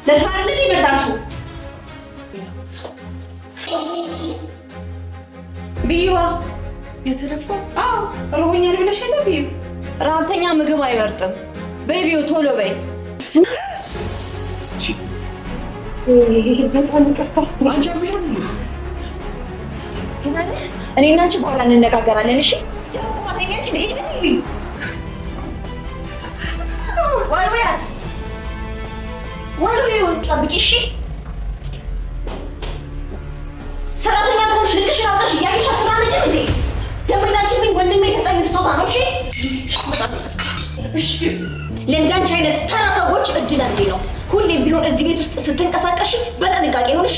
ለስራ አይደል የመጣሽው? ቢዩዋ የተረፈው ርቦኛል ብለሽ የለ ቢዩ። ረሀብተኛ ምግብ አይመርጥም። በይ ቢዩ ቶሎ በይ። በጣም ይቅርታ። እኔና አንቺ በኋላ እንነጋገራለን። እሺ ወልውያት ወልውዩ ጠብቂ። እሺ ሰራተኛ ከሆንሽ ልክሽን አውቀሽ እያየሽ አትራመጂም እንዴ? ደግሞ የላልሽብኝ ወንድሜ የሰጠኝ ስጦታ ነው። እሺ ለእንዳንቺ አይነት ተራ ሰዎች እድል አንዴ ነው። ሁሌም ቢሆን እዚህ ቤት ውስጥ ስትንቀሳቀሽ በጥንቃቄ ይሁን። እሺ